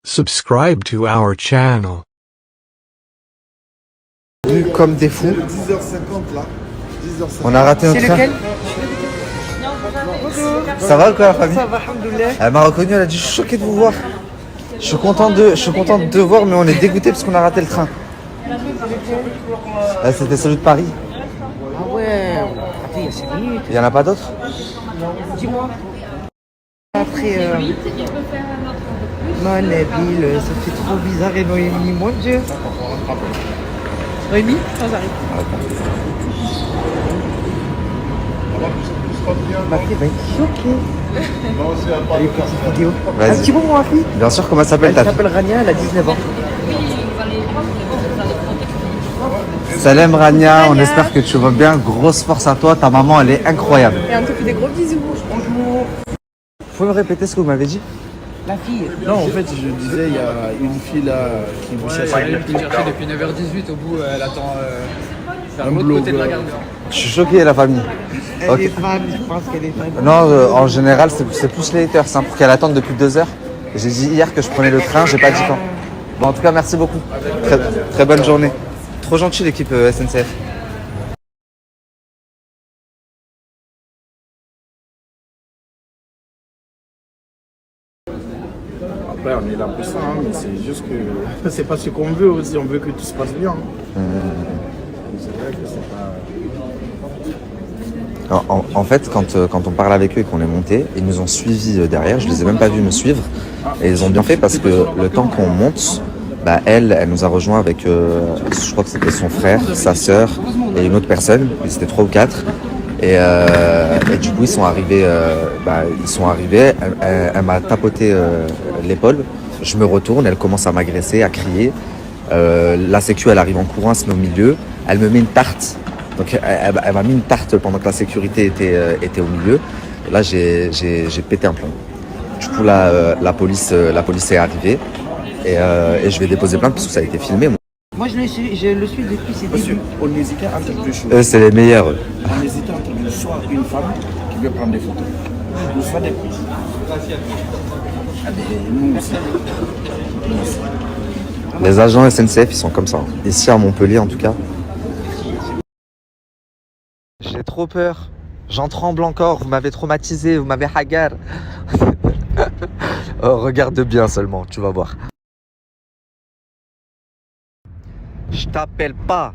Subscribe to our channel. Comme des fous. 10h50 là. 10h50. On a raté notre C'est train. lequel? Ça va ou quoi la famille? Ça va, alhamdoulilah. Elle m'a reconnu, elle a dit je suis choqué de vous voir. Je suis content de te voir, mais on est dégoûté parce qu'on a raté le train. C'était celui de Paris. Ah ouais, attends, il y a 5 minutes. Il y en a pas d'autres? Dis-moi. Après, Nabil, ça fait trop bizarre et Noémie, mon Dieu. Noémie, ça j'arrive. Ma fille va être choquée. Allez, petite vidéo. Vas-y. Un petit mot, ma fille. Bien sûr, comment elle s'appelle Elle ta fille? s'appelle Rania, elle a 19 ans. Salam Rania, on espère que tu vas bien. Grosse force à toi, ta maman elle est incroyable. Et on te fait des gros bisous. Bonjour. Vous pouvez me répéter ce que vous m'avez dit? La fille. Non, en fait, je disais, il y a une fille là qui vous cherche. Elle est chercher depuis 9h18, au bout, elle attend vers Un l'autre côté de la blogueur. gare. Je suis choqué la famille. Elle Ok. est fan, je pense qu'elle est fan. Non, en général c'est plus les haters, hein, pour qu'elle attende depuis 2 heures. J'ai dit hier que je prenais le train, j'ai pas dit quand. Bon, en tout cas, merci beaucoup. Très bonne journée. Trop gentil l'équipe SNCF. Après, on est là pour ça, hein, mais c'est juste que c'est pas ce qu'on veut aussi. On veut que tout se passe bien. C'est vrai que c'est pas. En fait, quand on parle avec eux et qu'on est monté, ils nous ont suivis derrière. Je les ai même pas vus me suivre. Et ils ont bien fait parce que le temps qu'on monte, bah, elle nous a rejoint avec, je crois que c'était son frère, sa sœur et une autre personne. Ils étaient 3 ou 4. Et du coup, ils sont arrivés. Elle m'a tapoté l'épaule. Je me retourne, elle commence à m'agresser, à crier. La sécu, elle arrive en courant, elle se met au milieu. Elle me met une tarte. Donc, elle m'a mis une tarte pendant que la sécurité était au milieu. Et là, j'ai pété un plomb. Du coup, la police est arrivée. Et je vais déposer plainte parce que ça a été filmé. Moi, je le suis depuis ses Monsieur, débuts. on hésitait entre deux choses. Eux, c'est les meilleurs. eux. On hésitait entre soit une femme qui veut prendre des photos, ou soit des prises. Ah, mais nous aussi. Nous aussi. Les agents SNCF, ils sont comme ça. Ici à Montpellier, en tout cas. J'ai trop peur. J'en tremble encore. Vous m'avez traumatisé. Vous m'avez hagar. Oh, regarde bien seulement. Tu vas voir. Je t'appelle pas.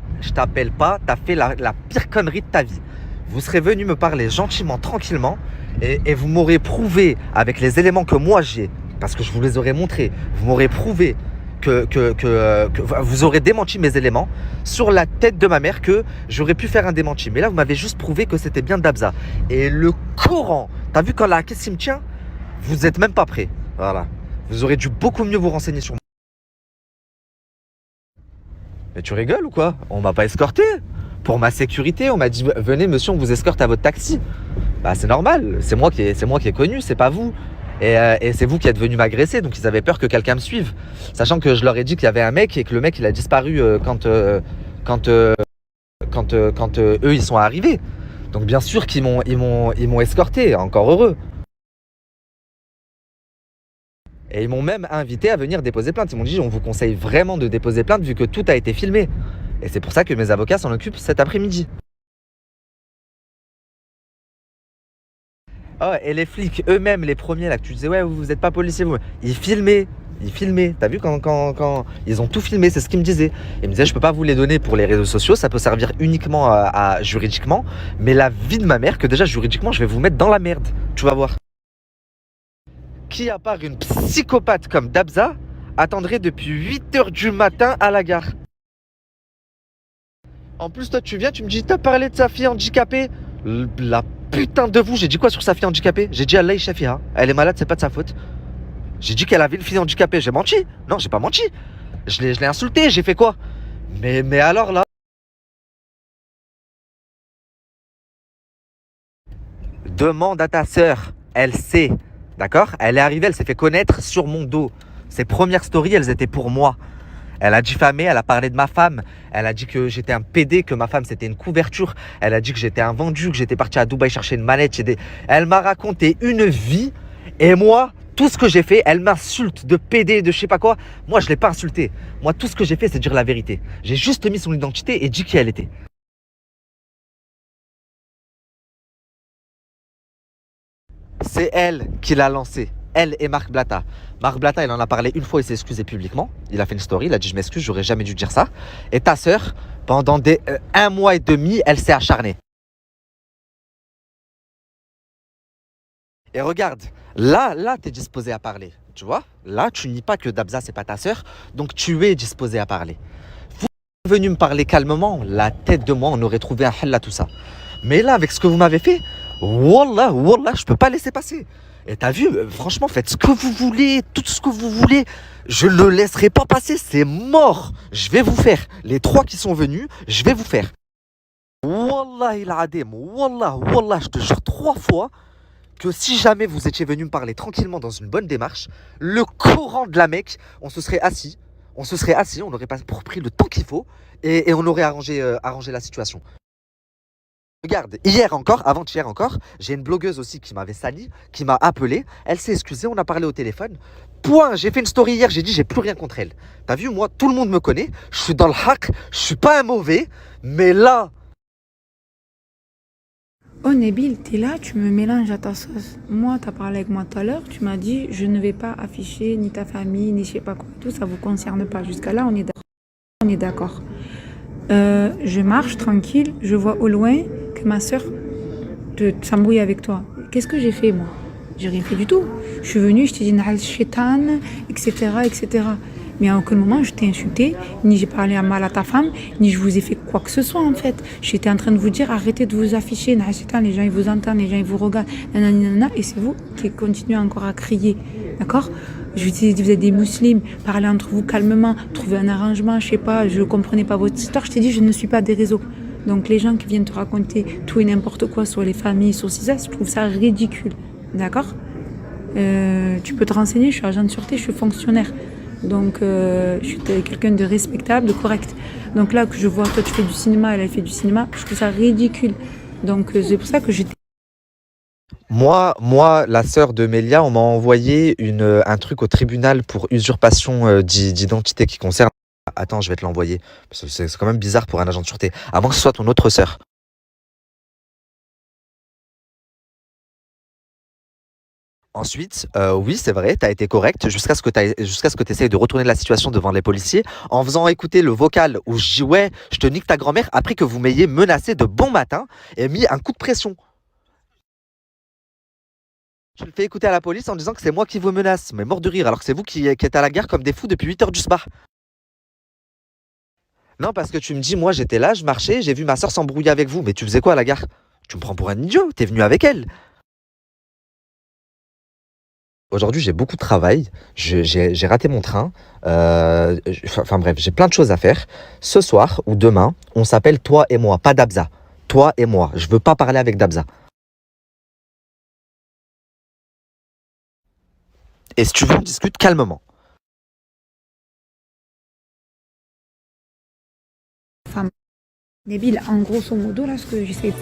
T'as fait la pire connerie de ta vie. Vous serez venu me parler gentiment, tranquillement. Et vous m'aurez prouvé avec les éléments que moi j'ai. Parce que je vous les aurais montrés. Vous m'aurez prouvé que vous aurez démenti mes éléments sur la tête de ma mère, que j'aurais pu faire un démenti. Mais là, vous m'avez juste prouvé que c'était bien Dabza. Et le Coran, t'as vu quand la question me tient, vous êtes même pas prêt. Voilà. Vous aurez dû beaucoup mieux vous renseigner sur moi. Mais tu rigoles ou quoi? On m'a pas escorté. Pour ma sécurité, on m'a dit venez monsieur, on vous escorte à votre taxi. Bah c'est normal, c'est moi qui ai connu, c'est pas vous. Et c'est vous qui êtes venu m'agresser, donc ils avaient peur que quelqu'un me suive. Sachant que je leur ai dit qu'il y avait un mec et que le mec il a disparu quand eux ils sont arrivés. Donc bien sûr qu'ils m'ont escorté, encore heureux. Et ils m'ont même invité à venir déposer plainte. Ils m'ont dit on vous conseille vraiment de déposer plainte vu que tout a été filmé. Et c'est pour ça que mes avocats s'en occupent cet après-midi. Oh, et les flics eux-mêmes, les premiers là que tu disais ouais vous n'êtes pas policier vous, ils filmaient. T'as vu quand ils ont tout filmé, c'est ce qu'ils me disaient. Ils me disaient je peux pas vous les donner pour les réseaux sociaux, ça peut servir uniquement à juridiquement, mais la vie de ma mère, que déjà juridiquement je vais vous mettre dans la merde, tu vas voir. Qui à part une psychopathe comme Dabza attendrait depuis 8h du matin à la gare? En plus toi tu viens, tu me dis t'as parlé de sa fille handicapée. La putain de vous, j'ai dit quoi sur sa fille handicapée? J'ai dit Allah Shafiha, elle est malade, c'est pas de sa faute. J'ai dit qu'elle avait une fille handicapée, j'ai menti? Non, j'ai pas menti. Je l'ai insulté, j'ai fait quoi? Mais alors là... Demande à ta sœur, elle sait, d'accord? Elle est arrivée, elle s'est fait connaître sur mon dos. Ses premières stories, elles étaient pour moi. Elle a diffamé, elle a parlé de ma femme. Elle a dit que j'étais un PD, que ma femme c'était une couverture. Elle a dit que j'étais un vendu, que j'étais parti à Dubaï chercher une mallette. Elle m'a raconté une vie. Et moi, Tout ce que j'ai fait, elle m'insulte de PD, de je sais pas quoi. Moi, je l'ai pas insulté. Moi, tout ce que j'ai fait, c'est dire la vérité. J'ai juste mis son identité et dit qui elle était. C'est elle qui l'a lancé. Elle et Marc Blatta. Marc Blatta, il en a parlé une fois, il s'est excusé publiquement. Il a fait une story, il a dit je m'excuse, j'aurais jamais dû dire ça. Et ta sœur, pendant un mois et demi, elle s'est acharnée. Et regarde, là, tu es disposé à parler. Tu vois? Là, tu nies pas que Dabza, c'est pas ta sœur. Donc, tu es disposé à parler. Vous êtes venu me parler calmement, la tête de moi, on aurait trouvé un hell à tout ça. Mais là, avec ce que vous m'avez fait, wallah, je peux pas laisser passer. Et t'as vu, franchement, faites ce que vous voulez, tout ce que vous voulez. Je ne laisserai pas passer, c'est mort. Je vais vous faire. Les 3 qui sont venus, je vais vous faire. Wallah il adim, wallah, je te jure 3 fois que si jamais vous étiez venu me parler tranquillement dans une bonne démarche, le Coran de la Mecque, on se serait assis, on aurait pas pris le temps qu'il faut et on aurait arrangé la situation. Regarde, hier encore, avant-hier encore, j'ai une blogueuse aussi qui m'avait sali, qui m'a appelé, elle s'est excusée, on a parlé au téléphone. Point, j'ai fait une story hier, j'ai dit j'ai plus rien contre elle. T'as vu, moi, tout le monde me connaît, je suis dans le hack, je suis pas un mauvais, mais là... Oh Nabil, t'es là, tu me mélanges à ta sauce. Moi, t'as parlé avec moi tout à l'heure, tu m'as dit je ne vais pas afficher ni ta famille, ni je sais pas quoi. Tout ça vous concerne pas. Jusqu'à là, on est d'accord. On est d'accord. Je marche tranquille, je vois au loin que ma soeur s'embrouille avec toi. Qu'est-ce que j'ai fait moi? J'ai rien fait du tout. Je suis venue, je t'ai dit Nahal Shaitan, etc., etc. Mais à aucun moment je t'ai insulté, ni j'ai parlé mal à ta femme, ni je vous ai fait quoi que ce soit en fait. J'étais en train de vous dire arrêtez de vous afficher, Nahal Shaitan, les gens ils vous entendent, les gens ils vous regardent, nanana, et c'est vous qui continuez encore à crier. D'accord? Je vous ai dit, vous êtes des musulmans, parlez entre vous calmement, trouvez un arrangement, je sais pas, je comprenais pas votre histoire. Je t'ai dit, je ne suis pas des réseaux. Donc les gens qui viennent te raconter tout et n'importe quoi sur les familles, sur ça, je trouve ça ridicule. D'accord? Tu peux te renseigner, je suis agent de sûreté, je suis fonctionnaire. Donc je suis quelqu'un de respectable, de correct. Donc là que je vois, toi tu fais du cinéma, elle fait du cinéma, je trouve ça ridicule. Donc c'est pour ça que j'étais... Moi, la sœur de Mélia, on m'a envoyé un truc au tribunal pour usurpation d'identité qui concerne... Attends, je vais te l'envoyer. Parce que c'est quand même bizarre pour un agent de sûreté. À moins que ce soit ton autre sœur. Ensuite, oui, c'est vrai, tu as été correct jusqu'à ce que tu essayes de retourner la situation devant les policiers en faisant écouter le vocal où je dis ouais, je te nique ta grand-mère après que vous m'ayez menacé de bon matin et mis un coup de pression. Je le fais écouter à la police en disant que c'est moi qui vous menace, mais mort de rire, alors que c'est vous qui êtes à la gare comme des fous depuis 8 heures du soir. Non, parce que tu me dis, moi j'étais là, je marchais, j'ai vu ma soeur s'embrouiller avec vous, mais tu faisais quoi à la gare? Tu me prends pour un idiot, t'es venu avec elle. Aujourd'hui, j'ai beaucoup de travail, j'ai raté mon train, enfin bref, j'ai plein de choses à faire. Ce soir ou demain, on s'appelle toi et moi, pas Dabza. Toi et moi, je veux pas parler avec Dabza. Et si tu veux, on discute calmement. Femme. Nabil, en grosso modo, là, ce que j'essaie